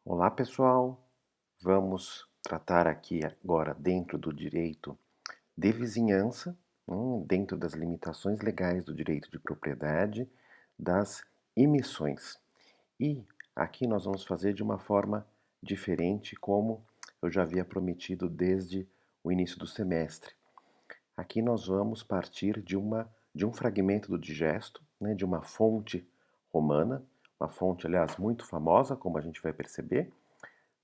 Olá, pessoal. Vamos tratar aqui agora dentro do direito de vizinhança, dentro das limitações legais do direito de propriedade, das emissões. E aqui nós vamos fazer de uma forma diferente, como eu já havia prometido desde o início do semestre. Aqui nós vamos partir de um fragmento do digesto, de uma fonte romana, uma fonte, aliás, muito famosa, como a gente vai perceber,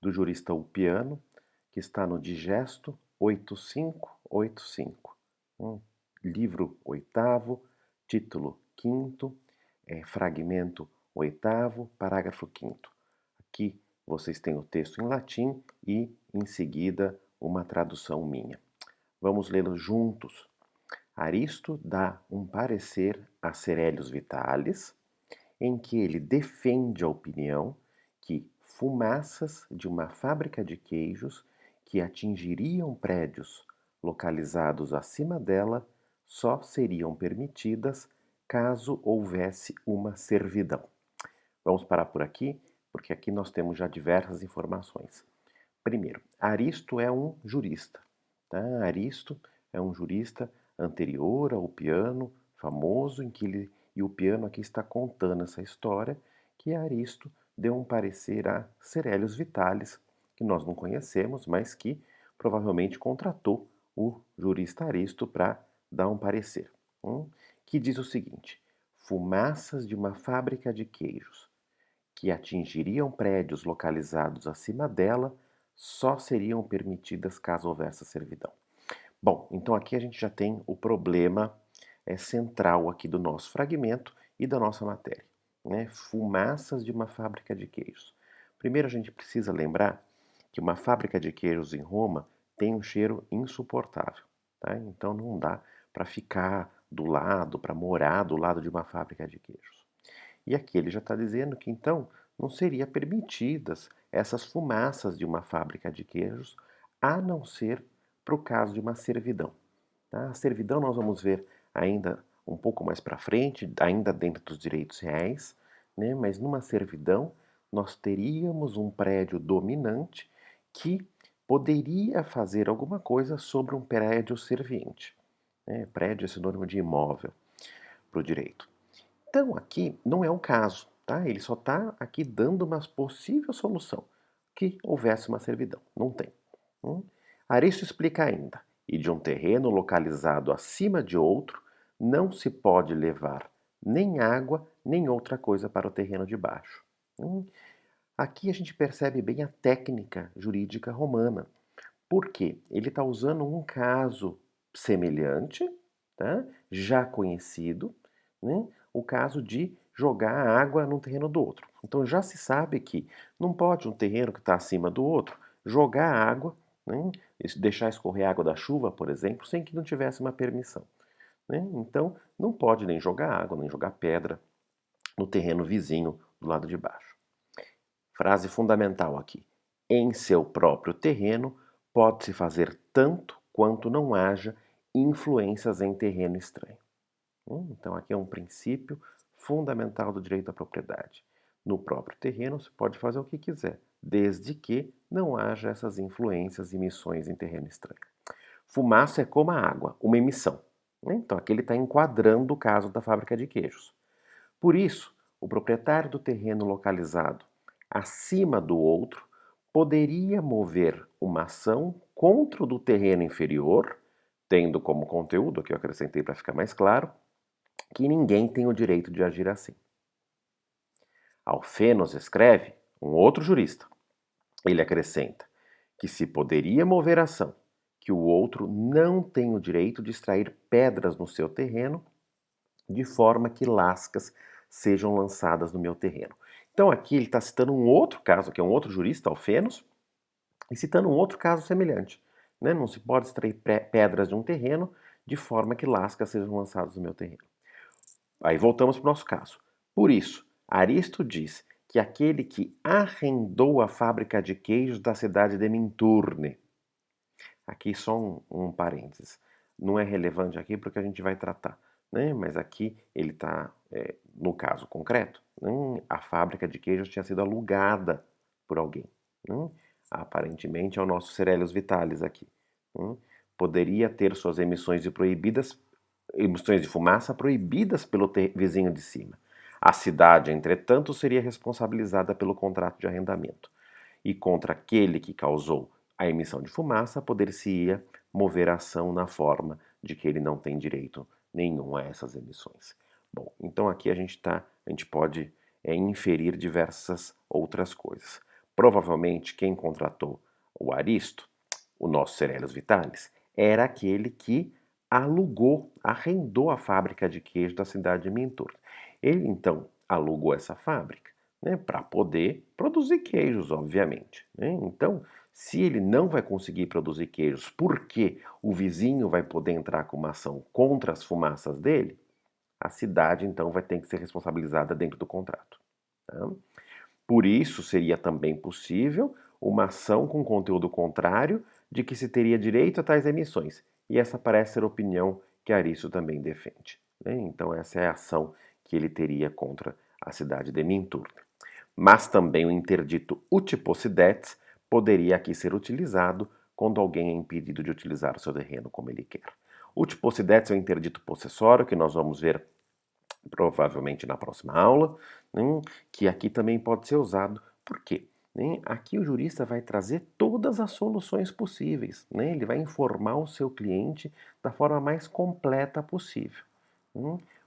do jurista Ulpiano, que está no Digesto 8585. Livro oitavo, título quinto, fragmento oitavo, parágrafo quinto. Aqui vocês têm o texto em latim e, em seguida, uma tradução minha. Vamos lê-lo juntos. Aristo dá um parecer a Cerelius Vitalis, em que ele defende a opinião que fumaças de uma fábrica de queijos que atingiriam prédios localizados acima dela só seriam permitidas caso houvesse uma servidão. Vamos parar por aqui, porque aqui nós temos já diversas informações. Primeiro, Aristo é um jurista. Tá? Aristo é um jurista anterior ao Ulpiano, famoso, em que e o Ulpiano aqui está contando essa história, que Aristo deu um parecer a Cerelius Vitalis, que nós não conhecemos, mas que provavelmente contratou o jurista Aristo para dar um parecer, que diz o seguinte: fumaças de uma fábrica de queijos que atingiriam prédios localizados acima dela só seriam permitidas caso houvesse servidão. Bom, então aqui a gente já tem o problema central aqui do nosso fragmento e da nossa matéria, né? Fumaças de uma fábrica de queijos. Primeiro a gente precisa lembrar que uma fábrica de queijos em Roma tem um cheiro insuportável, tá? Então não dá para ficar do lado, para morar do lado de uma fábrica de queijos. E aqui ele já está dizendo que então não seria permitidas essas fumaças de uma fábrica de queijos, a não ser para o caso de uma servidão. Tá? A servidão nós vamos ver ainda um pouco mais para frente, ainda dentro dos direitos reais, né? Mas numa servidão nós teríamos um prédio dominante que poderia fazer alguma coisa sobre um prédio serviente. Né? Prédio é sinônimo de imóvel para o direito. Então, aqui não é o caso, tá? Ele só está aqui dando uma possível solução, que houvesse uma servidão. Não tem. Aristo explica ainda, e de um terreno localizado acima de outro, não se pode levar nem água, nem outra coisa para o terreno de baixo. Aqui a gente percebe bem a técnica jurídica romana. Por quê? Ele está usando um caso semelhante, tá? Já conhecido, né? O caso de jogar água num terreno do outro. Então já se sabe que não pode um terreno que está acima do outro jogar água, né? Deixar escorrer água da chuva, por exemplo, sem que não tivesse uma permissão. Né? Então não pode nem jogar água, nem jogar pedra no terreno vizinho do lado de baixo. Frase fundamental aqui. Em seu próprio terreno, pode-se fazer tanto quanto não haja influências em terreno estranho. Então, aqui é um princípio fundamental do direito à propriedade. No próprio terreno, se pode fazer o que quiser, desde que não haja essas influências e emissões em terreno estranho. Fumaça é como a água, uma emissão. Então, aqui ele está enquadrando o caso da fábrica de queijos. Por isso, o proprietário do terreno localizado acima do outro poderia mover uma ação contra o do terreno inferior, tendo como conteúdo, aqui eu acrescentei para ficar mais claro, que ninguém tem o direito de agir assim. Alfenos escreve, um outro jurista, ele acrescenta que se poderia mover ação, que o outro não tem o direito de extrair pedras no seu terreno, de forma que lascas sejam lançadas no meu terreno. Então aqui ele está citando um outro caso, que é um outro jurista, Alfenos, e citando um outro caso semelhante. Né? Não se pode extrair pedras de um terreno de forma que lascas sejam lançadas no meu terreno. Aí voltamos para o nosso caso. Por isso, Aristo diz que aquele que arrendou a fábrica de queijos da cidade de Minturne. Aqui só um parênteses. Não é relevante aqui porque a gente vai tratar. Né? Mas aqui ele está, no caso concreto, a fábrica de queijos tinha sido alugada por alguém. Aparentemente é o nosso Cereus Vitalis aqui. Poderia ter suas emissões de fumaça proibidas pelo vizinho de cima. A cidade, entretanto, seria responsabilizada pelo contrato de arrendamento. E contra aquele que causou a emissão de fumaça, poder-se-ia mover a ação na forma de que ele não tem direito nenhum a essas emissões. Bom, então aqui a gente pode inferir diversas outras coisas. Provavelmente quem contratou o Aristo, o nosso Cereus Vitalis, era aquele que arrendou a fábrica de queijo da cidade de Minturno. Ele então alugou essa fábrica, né, para poder produzir queijos, obviamente. Né? Então, se ele não vai conseguir produzir queijos porque o vizinho vai poder entrar com uma ação contra as fumaças dele, a cidade então vai ter que ser responsabilizada dentro do contrato. Tá? Por isso seria também possível uma ação com conteúdo contrário de que se teria direito a tais emissões. E essa parece ser a opinião que Aristo também defende. Né? Então essa é a ação que ele teria contra a cidade de Minturno. Mas também o interdito utipossidetes poderia aqui ser utilizado quando alguém é impedido de utilizar o seu terreno como ele quer. Utipossidetes é o interdito possessório, que nós vamos ver provavelmente na próxima aula, né, que aqui também pode ser usado. Por quê? Aqui o jurista vai trazer todas as soluções possíveis. Né? Ele vai informar o seu cliente da forma mais completa possível.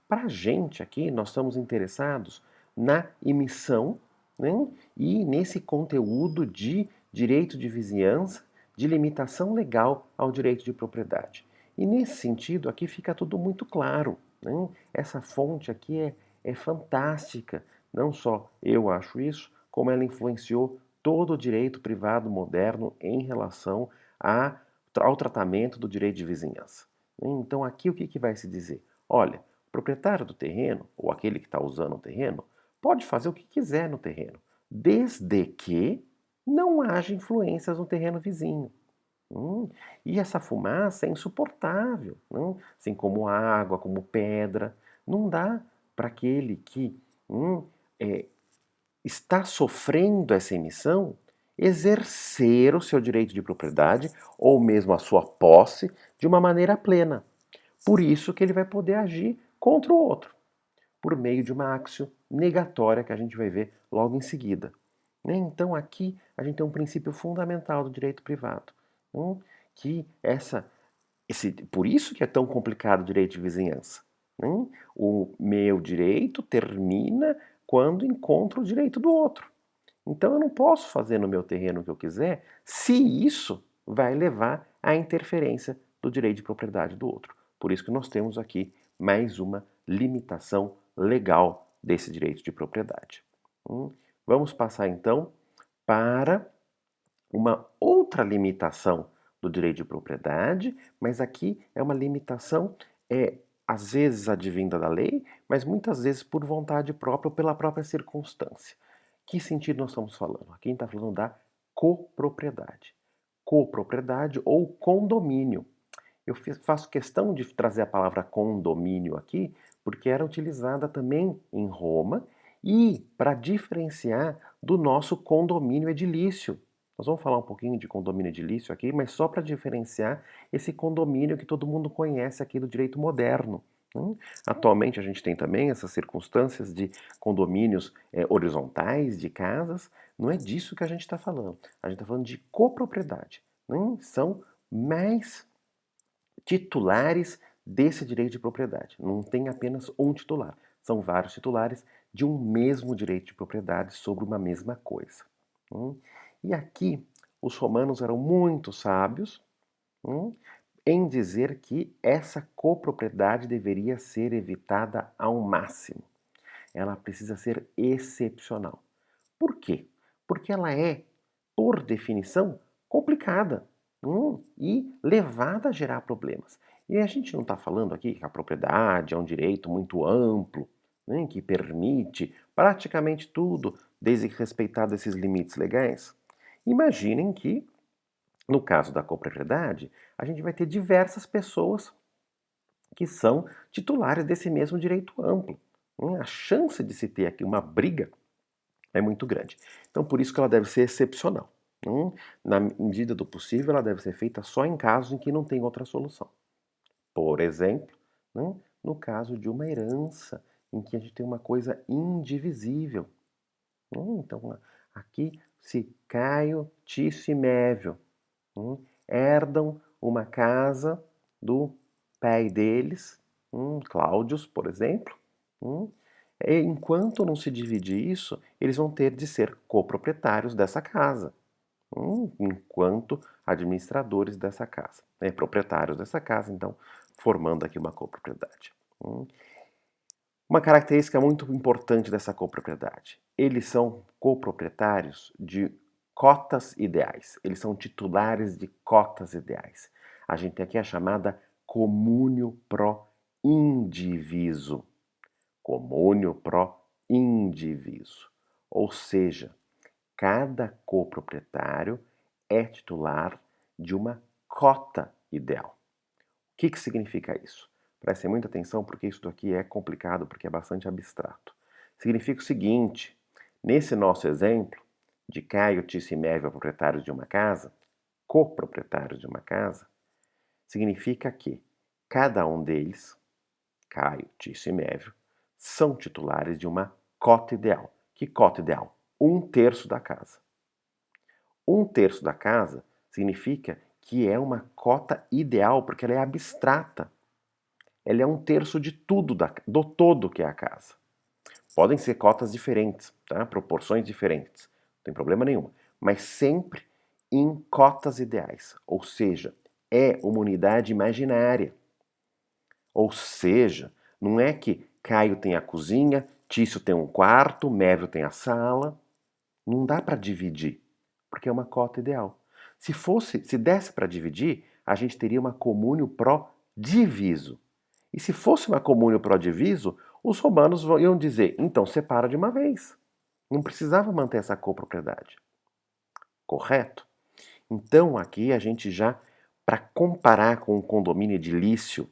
Para a gente aqui, nós estamos interessados na emissão, né, e nesse conteúdo de direito de vizinhança, de limitação legal ao direito de propriedade. E nesse sentido, aqui fica tudo muito claro. Né? Essa fonte aqui é fantástica. Não só eu acho isso, como ela influenciou todo o direito privado moderno em relação ao tratamento do direito de vizinhança. Então aqui o que vai se dizer? Olha, o proprietário do terreno, ou aquele que está usando o terreno, pode fazer o que quiser no terreno, desde que não haja influências no terreno vizinho. E essa fumaça é insuportável, assim como água, como pedra. Não dá para aquele que está sofrendo essa emissão exercer o seu direito de propriedade ou mesmo a sua posse de uma maneira plena. Por isso que ele vai poder agir contra o outro, por meio de uma axio negatória que a gente vai ver logo em seguida. Então aqui a gente tem um princípio fundamental do direito privado, que por isso que é tão complicado o direito de vizinhança. O meu direito termina quando encontro o direito do outro. Então eu não posso fazer no meu terreno o que eu quiser se isso vai levar à interferência do direito de propriedade do outro. Por isso que nós temos aqui mais uma limitação legal desse direito de propriedade. Vamos passar então para uma outra limitação do direito de propriedade, mas aqui é uma limitação, às vezes advinda da lei, mas muitas vezes por vontade própria ou pela própria circunstância. Que sentido nós estamos falando? Aqui a gente está falando da copropriedade. Copropriedade ou condomínio. Eu faço questão de trazer a palavra condomínio aqui, porque era utilizada também em Roma e para diferenciar do nosso condomínio edilício. Nós vamos falar um pouquinho de condomínio edilício aqui, mas só para diferenciar esse condomínio que todo mundo conhece aqui do direito moderno. Atualmente a gente tem também essas circunstâncias de condomínios horizontais, de casas. Não é disso que a gente está falando. A gente está falando de copropriedade. São mais titulares desse direito de propriedade. Não tem apenas um titular. São vários titulares de um mesmo direito de propriedade sobre uma mesma coisa. E aqui os romanos eram muito sábios em dizer que essa copropriedade deveria ser evitada ao máximo. Ela precisa ser excepcional. Por quê? Porque ela é, por definição, complicada e levada a gerar problemas. E a gente não está falando aqui que a propriedade é um direito muito amplo, que permite praticamente tudo, desde que respeitado esses limites legais. Imaginem que, no caso da copropriedade, a gente vai ter diversas pessoas que são titulares desse mesmo direito amplo. A chance de se ter aqui uma briga é muito grande. Então, por isso que ela deve ser excepcional. Na medida do possível, ela deve ser feita só em casos em que não tem outra solução. Por exemplo, no caso de uma herança, em que a gente tem uma coisa indivisível. Então, aqui, se Caio, Tício e Mévio herdam uma casa do pai deles, Cláudios, por exemplo, enquanto não se dividir isso, eles vão ter de ser coproprietários dessa casa, enquanto administradores dessa casa, proprietários dessa casa, então, formando aqui uma copropriedade. Uma característica muito importante dessa copropriedade: eles são coproprietários de cotas ideais, eles são titulares de cotas ideais. A gente tem aqui a chamada communio pro indiviso. Communio pro indiviso. Ou seja, cada coproprietário é titular de uma cota ideal. O que significa isso? Prestem muita atenção porque isso aqui é complicado, porque é bastante abstrato. Significa o seguinte: nesse nosso exemplo de Caio, Tício e Mévio, proprietários de uma casa, coproprietários de uma casa, significa que cada um deles, Caio, Tício e Mévio, são titulares de uma cota ideal. Que cota ideal? 1/3 da casa. 1/3 da casa significa que é uma cota ideal, porque ela é abstrata. Ela é 1/3 de tudo, do todo que é a casa. Podem ser cotas diferentes, tá? Proporções diferentes, não tem problema nenhum. Mas sempre em cotas ideais, ou seja, é uma unidade imaginária. Ou seja, não é que Caio tem a cozinha, Tício tem um quarto, Mévio tem a sala. Não dá para dividir, porque é uma cota ideal. Se desse para dividir, a gente teria uma communio pro diviso. E se fosse uma communio pro diviso, os romanos iam dizer, então separa de uma vez. Não precisava manter essa copropriedade. Correto? Então aqui a gente já, para comparar com o condomínio edilício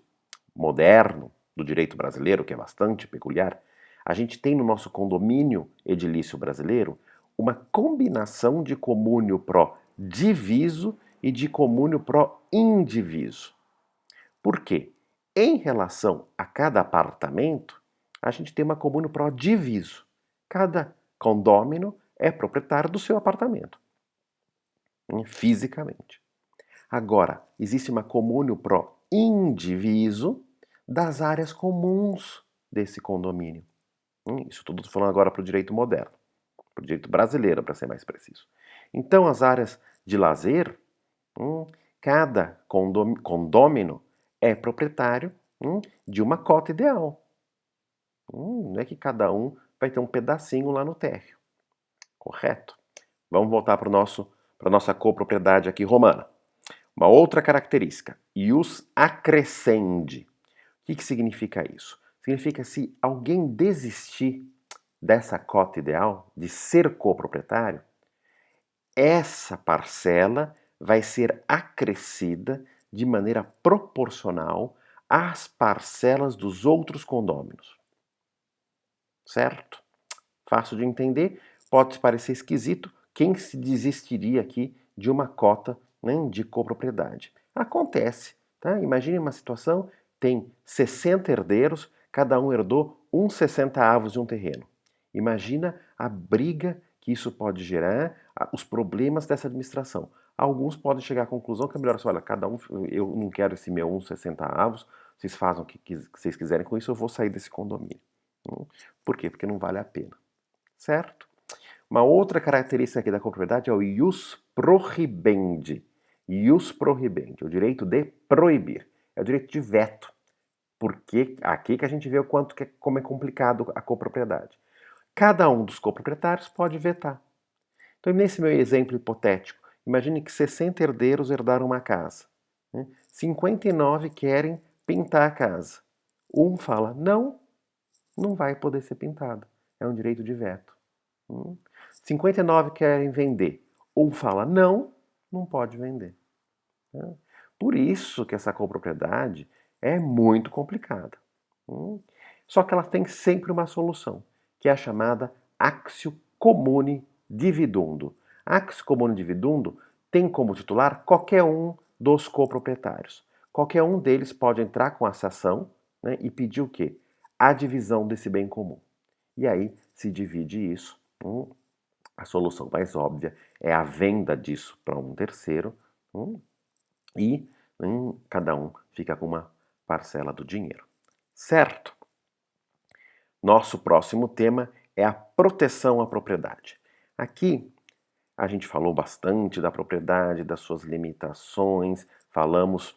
moderno do direito brasileiro, que é bastante peculiar, a gente tem no nosso condomínio edilício brasileiro uma combinação de communio pro diviso e de communio pro indiviso. Por quê? Em relação a cada apartamento, a gente tem uma communio pro diviso. Cada condômino é proprietário do seu apartamento, fisicamente. Agora, existe uma communio pro indiviso das áreas comuns desse condomínio. Isso tudo estou falando agora para o direito moderno, para o direito brasileiro, para ser mais preciso. Então, as áreas de lazer, cada condômino é proprietário de uma cota ideal. Não é que cada um vai ter um pedacinho lá no térreo. Correto? Vamos voltar para a nossa copropriedade aqui romana. Uma outra característica, ius accrescendi. O que significa isso? Significa se alguém desistir dessa cota ideal, de ser coproprietário, essa parcela vai ser acrescida de maneira proporcional às parcelas dos outros condôminos. Certo? Fácil de entender, pode parecer esquisito. Quem se desistiria aqui de uma cota, né, de copropriedade? Acontece, tá? Imagine uma situação, tem 60 herdeiros, cada um herdou 1/60 de um terreno. Imagina a briga que isso pode gerar, os problemas dessa administração. Alguns podem chegar à conclusão que é melhor assim, olha, cada um, eu não quero esse meu 1/60, vocês fazem o que vocês quiserem com isso, eu vou sair desse condomínio. Por quê? Porque não vale a pena. Certo? Uma outra característica aqui da copropriedade é o ius prohibendi. Ius prohibendi, o direito de proibir. É o direito de veto. Porque aqui que a gente vê o quanto como é complicado a copropriedade. Cada um dos coproprietários pode vetar. Então, nesse meu exemplo hipotético, imagine que 60 herdeiros herdaram uma casa. 59 querem pintar a casa. Um fala, não vai poder ser pintado. É um direito de veto. 59 querem vender. Um fala, não pode vender. Por isso que essa copropriedade é muito complicada. Só que ela tem sempre uma solução, que é a chamada actio comune dividundo. Axio comune dividundo tem como titular qualquer um dos coproprietários. Qualquer um deles pode entrar com essa ação, né, e pedir o quê? A divisão desse bem comum. E aí se divide isso. A solução mais óbvia é a venda disso para um terceiro, e cada um fica com uma parcela do dinheiro. Certo? Nosso próximo tema é a proteção à propriedade. Aqui a gente falou bastante da propriedade, das suas limitações, falamos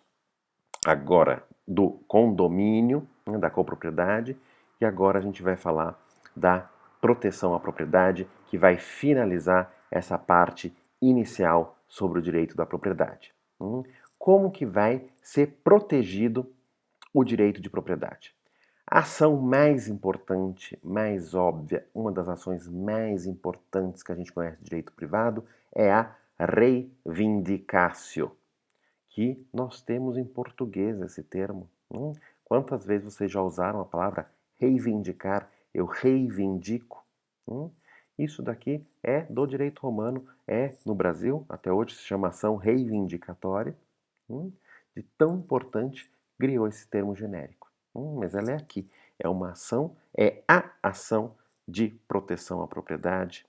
agora do condomínio, né, da copropriedade, e agora a gente vai falar da proteção à propriedade, que vai finalizar essa parte inicial sobre o direito da propriedade. Como que vai ser protegido o direito de propriedade? A ação mais importante, mais óbvia, uma das ações mais importantes que a gente conhece de direito privado é a reivindicatio, que nós temos em português esse termo. Quantas vezes vocês já usaram a palavra reivindicar? Eu reivindico. Isso daqui é do direito romano, no Brasil, até hoje se chama ação reivindicatória. De tão importante, criou esse termo genérico. Mas ela é aqui. É uma ação, é a ação de proteção à propriedade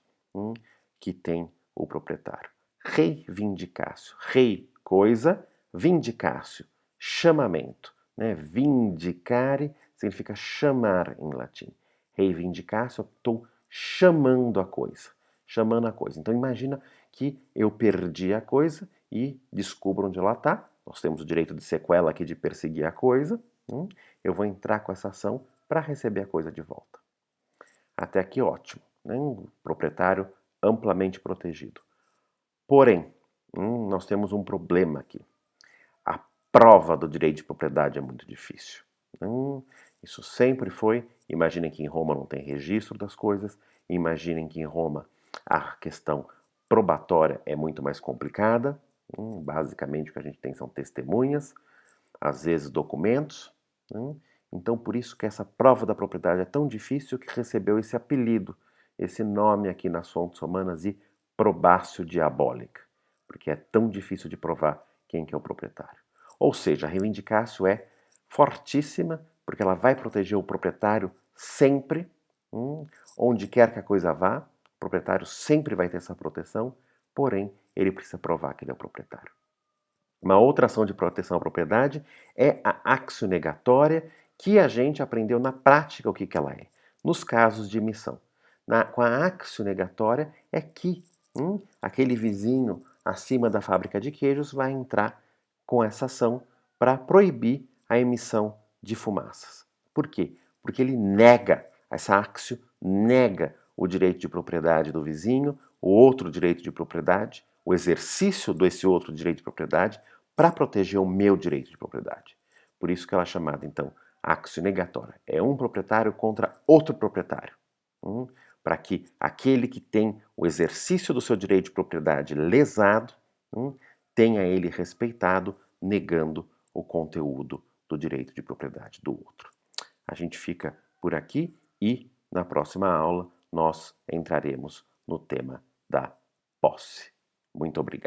que tem o proprietário. Reivindicatio. Rei, coisa. Vindicatio, chamamento. Né? Vindicare significa chamar em latim. Reivindicatio, eu estou chamando a coisa. Chamando a coisa. Então imagina que eu perdi a coisa e descubro onde ela está. Nós temos o direito de sequela aqui de perseguir a coisa. Eu vou entrar com essa ação para receber a coisa de volta. Até aqui ótimo. Né? Um proprietário amplamente protegido. Porém, nós temos um problema aqui. A prova do direito de propriedade é muito difícil. Isso sempre foi. Imaginem que em Roma não tem registro das coisas. Imaginem que em Roma a questão probatória é muito mais complicada. Basicamente o que a gente tem são testemunhas, às vezes documentos. Então por isso que essa prova da propriedade é tão difícil que recebeu esse apelido, esse nome aqui nas fontes romanas de probatio diabolica, porque é tão difícil de provar quem que é o proprietário. Ou seja, a reivindicatio é fortíssima, porque ela vai proteger o proprietário sempre, onde quer que a coisa vá, o proprietário sempre vai ter essa proteção, porém, ele precisa provar que ele é o proprietário. Uma outra ação de proteção à propriedade é a axio negatória, que a gente aprendeu na prática o que ela é, nos casos de emissão. Com a axio negatória é que aquele vizinho acima da fábrica de queijos vai entrar com essa ação para proibir a emissão de fumaças. Por quê? Porque ele nega, essa axio nega o direito de propriedade do vizinho, o outro direito de propriedade, o exercício desse outro direito de propriedade para proteger o meu direito de propriedade. Por isso que ela é chamada, então, axio negatória. É um proprietário contra outro proprietário. Para que aquele que tem o exercício do seu direito de propriedade lesado tenha ele respeitado, negando o conteúdo do direito de propriedade do outro. A gente fica por aqui e na próxima aula nós entraremos no tema da posse. Muito obrigado.